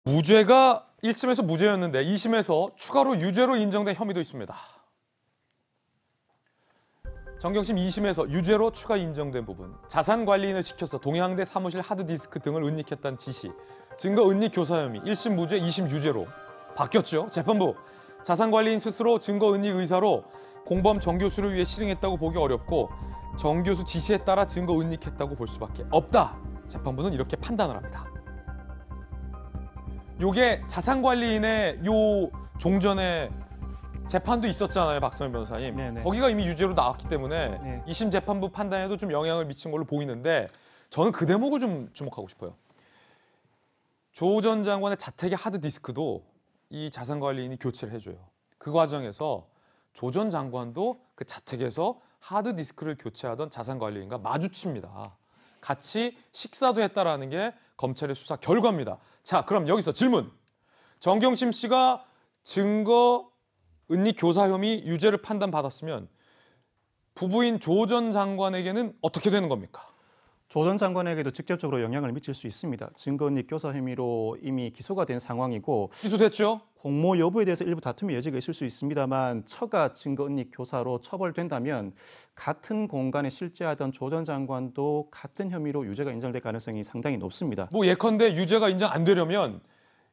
무죄가 1심에서 무죄였는데 2심에서 추가로 유죄로 인정된 혐의도 있습니다. 정경심 2심에서 유죄로 추가 인정된 부분, 자산관리인을 시켜서 동양대 사무실 하드디스크 등을 은닉했다는 지시, 증거 은닉 교사 혐의 1심 무죄, 2심 유죄로 바뀌었죠. 재판부, 자산관리인 스스로 증거 은닉 의사로 공범 정 교수를 위해 실행했다고 보기 어렵고 정 교수 지시에 따라 증거 은닉했다고 볼 수밖에 없다. 재판부는 이렇게 판단을 합니다. 요게 자산관리인의 요 종전에 재판도 있었잖아요, 박성현 변호사님. 네네. 거기가 이미 유죄로 나왔기 때문에 네. 2심 재판부 판단에도 좀 영향을 미친 걸로 보이는데 저는 그 대목을 좀 주목하고 싶어요. 조 전 장관의 자택의 하드디스크도 이 자산관리인이 교체를 해줘요. 그 과정에서 조 전 장관도 그 자택에서 하드디스크를 교체하던 자산관리인과 마주칩니다. 같이 식사도 했다라는 게 검찰의 수사 결과입니다. 자, 그럼 여기서 질문. 정경심 씨가 증거 은닉 교사 혐의 유죄를 판단받았으면 부부인 조 전 장관에게는 어떻게 되는 겁니까? 조 전 장관에게도 직접적으로 영향을 미칠 수 있습니다. 증거 은닉 교사 혐의로 이미 기소가 된 상황이고 기소됐죠? 공모 여부에 대해서 일부 다툼의 여지가 있을 수 있습니다만 처가 증거 은닉 교사로 처벌된다면 같은 공간에 실제하던 조 전 장관도 같은 혐의로 유죄가 인정될 가능성이 상당히 높습니다. 뭐 예컨대 유죄가 인정 안 되려면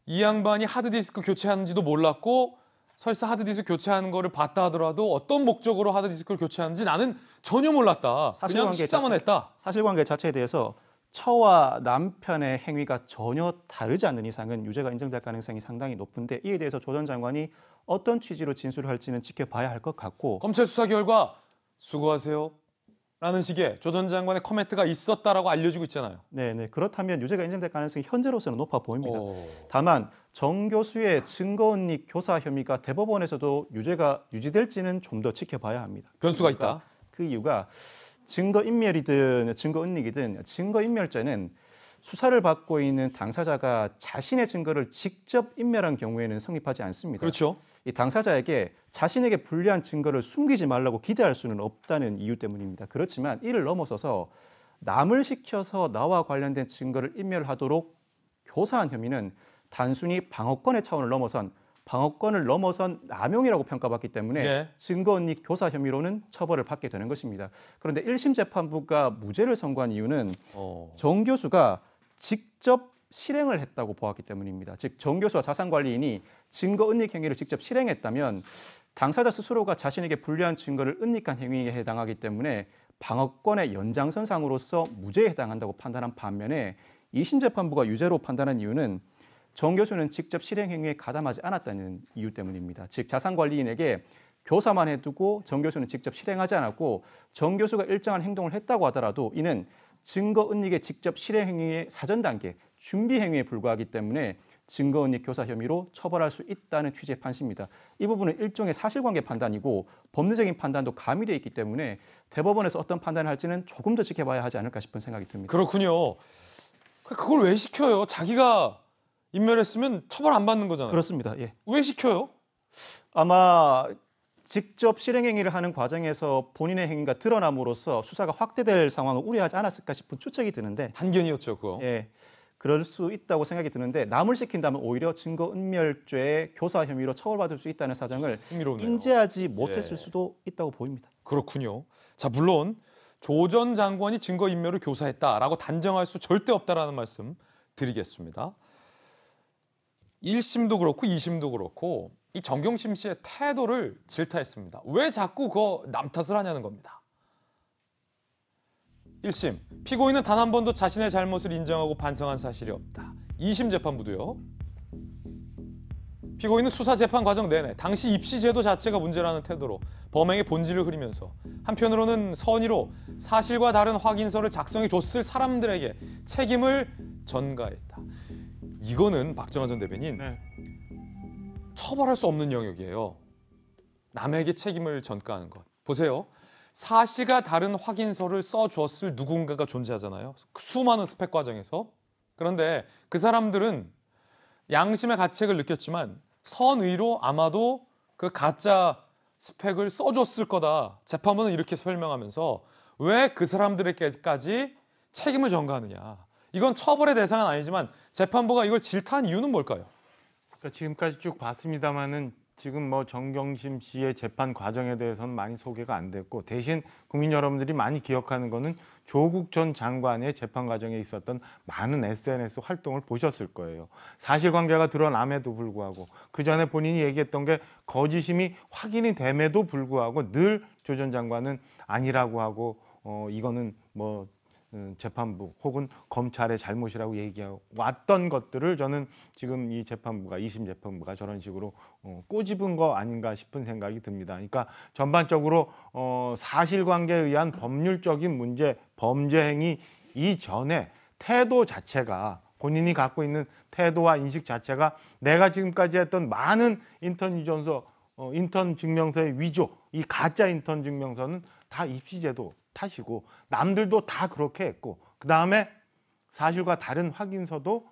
이 양반이 하드디스크 교체하는지도 몰랐고 설사 하드디스크 교체하는 거를 봤다 하더라도 어떤 목적으로 하드디스크를 교체하는지 나는 전혀 몰랐다. 그냥 식사만 했다. 사실관계 자체에 대해서 처와 남편의 행위가 전혀 다르지 않는 이상은 유죄가 인정될 가능성이 상당히 높은데 이에 대해서 조 전 장관이 어떤 취지로 진술을 할지는 지켜봐야 할 것 같고 검찰 수사 결과 수고하세요 라는 식의 조 전 장관의 코멘트가 있었다라고 알려지고 있잖아요. 네네. 그렇다면 유죄가 인정될 가능성이 현재로서는 높아 보입니다. 다만 정 교수의 증거 은닉 교사 혐의가 대법원에서도 유죄가 유지될지는 좀 더 지켜봐야 합니다. 변수가 있다. 그 이유가 증거 인멸이든 증거 은닉이든 증거 인멸죄는 수사를 받고 있는 당사자가 자신의 증거를 직접 인멸한 경우에는 성립하지 않습니다. 그렇죠. 이 당사자에게 자신에게 불리한 증거를 숨기지 말라고 기대할 수는 없다는 이유 때문입니다. 그렇지만 이를 넘어서서 남을 시켜서 나와 관련된 증거를 인멸하도록 교사한 혐의는 단순히 방어권의 차원을 넘어선 남용이라고 평가받기 때문에 예. 증거 은닉 교사 혐의로는 처벌을 받게 되는 것입니다. 그런데 1심 재판부가 무죄를 선고한 이유는 정 교수가 직접 실행을 했다고 보았기 때문입니다. 즉, 정 교수와 자산관리인이 증거 은닉 행위를 직접 실행했다면 당사자 스스로가 자신에게 불리한 증거를 은닉한 행위에 해당하기 때문에 방어권의 연장선상으로서 무죄에 해당한다고 판단한 반면에 2심 재판부가 유죄로 판단한 이유는 정 교수는 직접 실행 행위에 가담하지 않았다는 이유 때문입니다. 즉, 자산관리인에게 교사만 해두고 정 교수는 직접 실행하지 않았고 정 교수가 일정한 행동을 했다고 하더라도 이는 증거 은닉의 직접 실행 행위의 사전 단계, 준비 행위에 불과하기 때문에 증거 은닉 교사 혐의로 처벌할 수 있다는 취지의 판시입니다. 이 부분은 일종의 사실관계 판단이고 법리적인 판단도 가미되어 있기 때문에 대법원에서 어떤 판단을 할지는 조금 더 지켜봐야 하지 않을까 싶은 생각이 듭니다. 그렇군요. 그걸 왜 시켜요? 자기가 인멸했으면 처벌 안 받는 거잖아요. 그렇습니다. 예. 왜 시켜요? 아마 직접 실행행위를 하는 과정에서 본인의 행위가 드러남으로써 수사가 확대될 상황을 우려하지 않았을까 싶은 추측이 드는데 한견이었죠, 그거. 예, 그럴 수 있다고 생각이 드는데 남을 시킨다면 오히려 증거 은멸죄의 교사 혐의로 처벌받을 수 있다는 사정을 흥미롭네요. 인지하지 못했을 수도 있다고 보입니다. 그렇군요. 자, 물론 조 전 장관이 증거 인멸을 교사했다라고 단정할 수 절대 없다라는 말씀 드리겠습니다. 1심도 그렇고 2심도 그렇고 이 정경심 씨의 태도를 질타했습니다. 왜 자꾸 그거 남 탓을 하냐는 겁니다. 1심, 피고인은 단 한 번도 자신의 잘못을 인정하고 반성한 사실이 없다. 2심 재판부도요. 피고인은 수사 재판 과정 내내 당시 입시 제도 자체가 문제라는 태도로 범행의 본질을 흐리면서 한편으로는 선의로 사실과 다른 확인서를 작성해 줬을 사람들에게 책임을 전가했다. 이거는 박정환 전 대변인 처벌할 수 없는 영역이에요. 남에게 책임을 전가하는 것. 보세요. 사실과 다른 확인서를 써줬을 누군가가 존재하잖아요. 수많은 스펙 과정에서. 그런데 그 사람들은 양심의 가책을 느꼈지만 선의로 아마도 그 가짜 스펙을 써줬을 거다. 재판부는 이렇게 설명하면서 왜 그 사람들에게까지 책임을 전가하느냐. 이건 처벌의 대상은 아니지만 재판부가 이걸 질타한 이유는 뭘까요? 그러니까 지금까지 쭉 봤습니다마는 지금 뭐 정경심 씨의 재판 과정에 대해서는 많이 소개가 안 됐고 대신 국민 여러분들이 많이 기억하는 거는 조국 전 장관의 재판 과정에 있었던 많은 SNS 활동을 보셨을 거예요. 사실관계가 드러남에도 불구하고 그 전에 본인이 얘기했던 게 거짓임이 확인이 됨에도 불구하고 늘 조 전 장관은 아니라고 하고 이거는 뭐 재판부 혹은 검찰의 잘못이라고 얘기하고 왔던 것들을 저는 지금 이 재판부가 2심 재판부가 저런 식으로 꼬집은 거 아닌가 싶은 생각이 듭니다. 그러니까 전반적으로 사실관계에 의한 법률적인 문제, 범죄 행위 이전에 태도 자체가 본인이 갖고 있는 태도와 인식 자체가 내가 지금까지 했던 많은 인턴 유전서, 인턴 증명서의 위조, 이 가짜 인턴 증명서는 다 입시제도 탓이고 남들도 다 그렇게 했고 그 다음에 사실과 다른 확인서도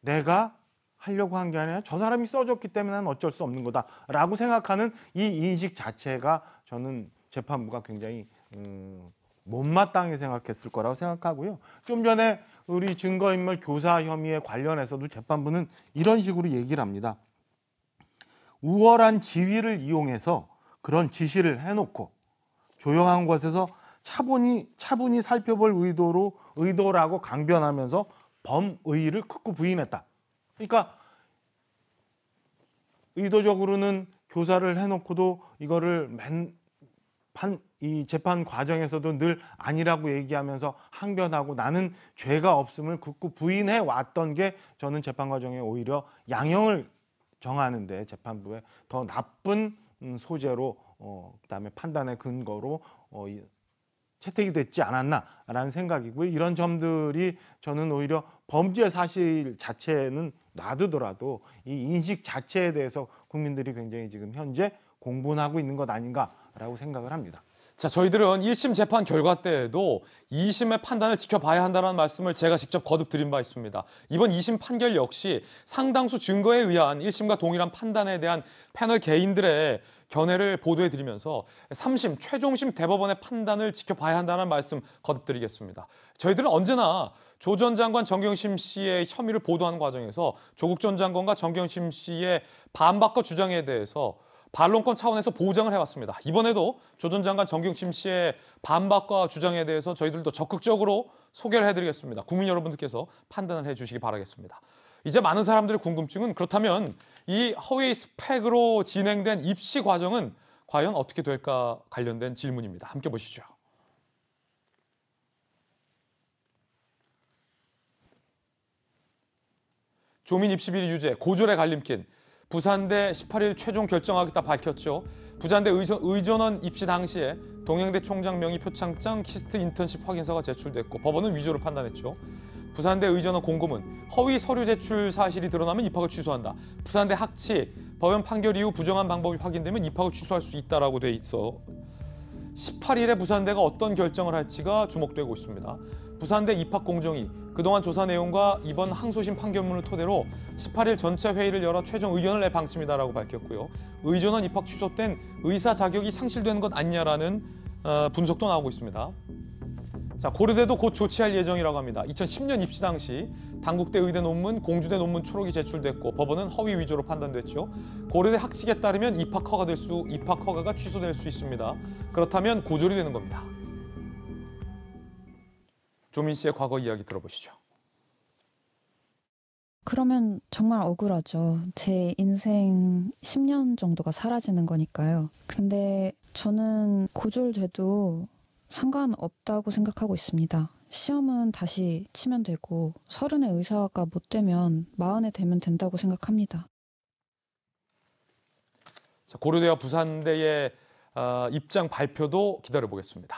내가 하려고 한 게 아니라 저 사람이 써줬기 때문에 난 어쩔 수 없는 거다라고 생각하는 이 인식 자체가 저는 재판부가 굉장히 못마땅하게 생각했을 거라고 생각하고요. 좀 전에 우리 증거인멸 교사 혐의에 관련해서도 재판부는 이런 식으로 얘기를 합니다. 우월한 지위를 이용해서 그런 지시를 해놓고 조용한 곳에서 차분히 살펴볼 의도라고 강변하면서 범의를 극구 부인했다. 그러니까 의도적으로는 교사를 해놓고도 이거를 이 재판 과정에서도 늘 아니라고 얘기하면서 항변하고 나는 죄가 없음을 극구 부인해 왔던 게 저는 재판 과정에 오히려 양형을 정하는데 재판부에 더 나쁜 소재로 그다음에 판단의 근거로 채택이 됐지 않았나라는 생각이고요. 이런 점들이 저는 오히려 범죄 사실 자체는 놔두더라도 이 인식 자체에 대해서 국민들이 굉장히 지금 현재 공분하고 있는 것 아닌가라고 생각을 합니다. 자, 저희들은 1심 재판 결과 때에도 2심의 판단을 지켜봐야 한다는 말씀을 제가 직접 거듭 드린 바 있습니다. 이번 2심 판결 역시 상당수 증거에 의한 1심과 동일한 판단에 대한 패널 개인들의 견해를 보도해드리면서 3심, 최종심 대법원의 판단을 지켜봐야 한다는 말씀 거듭 드리겠습니다. 저희들은 언제나 조 전 장관, 정경심 씨의 혐의를 보도하는 과정에서 조국 전 장관과 정경심 씨의 반박과 주장에 대해서 반론권 차원에서 보장을 해왔습니다. 이번에도 조 전 장관 정경심 씨의 반박과 주장에 대해서 저희들도 적극적으로 소개를 해드리겠습니다. 국민 여러분들께서 판단을 해주시기 바라겠습니다. 이제 많은 사람들의 궁금증은 그렇다면 이 허위 스펙으로 진행된 입시 과정은 과연 어떻게 될까 관련된 질문입니다. 함께 보시죠. 조민 입시 비리 유죄, 고졸의 갈림길. 부산대 18일 최종 결정하겠다 밝혔죠. 부산대 의전원 입시 당시에 동양대 총장 명의 표창장 키스트 인턴십 확인서가 제출됐고 법원은 위조를 판단했죠. 부산대 의전원 공고문, 허위 서류 제출 사실이 드러나면 입학을 취소한다. 부산대 학치, 법원 판결 이후 부정한 방법이 확인되면 입학을 취소할 수 있다라고 돼 있어 18일에 부산대가 어떤 결정을 할지가 주목되고 있습니다. 부산대 입학공정위, 그동안 조사 내용과 이번 항소심 판결문을 토대로 18일 전체 회의를 열어 최종 의견을 낼 방침이다라고 밝혔고요. 의전원 입학 취소 땐 의사 자격이 상실되는 것 아니냐라는 분석도 나오고 있습니다. 자, 고려대도 곧 조치할 예정이라고 합니다. 2010년 입시 당시 당국대 의대 논문, 공주대 논문 초록이 제출됐고 법원은 허위 위조로 판단됐죠. 고려대 학칙에 따르면 입학 허가가 취소될 수 있습니다. 그렇다면 고졸이 되는 겁니다. 조민 씨의 과거 이야기 들어보시죠. 그러면 정말 억울하죠. 제 인생 10년 정도가 사라지는 거니까요. 근데 저는 고졸돼도 상관없다고 생각하고 있습니다. 시험은 다시 치면 되고 30에 의사가 못 되면 40에 되면 된다고 생각합니다. 자, 고려대와 부산대의 입장 발표도 기다려보겠습니다.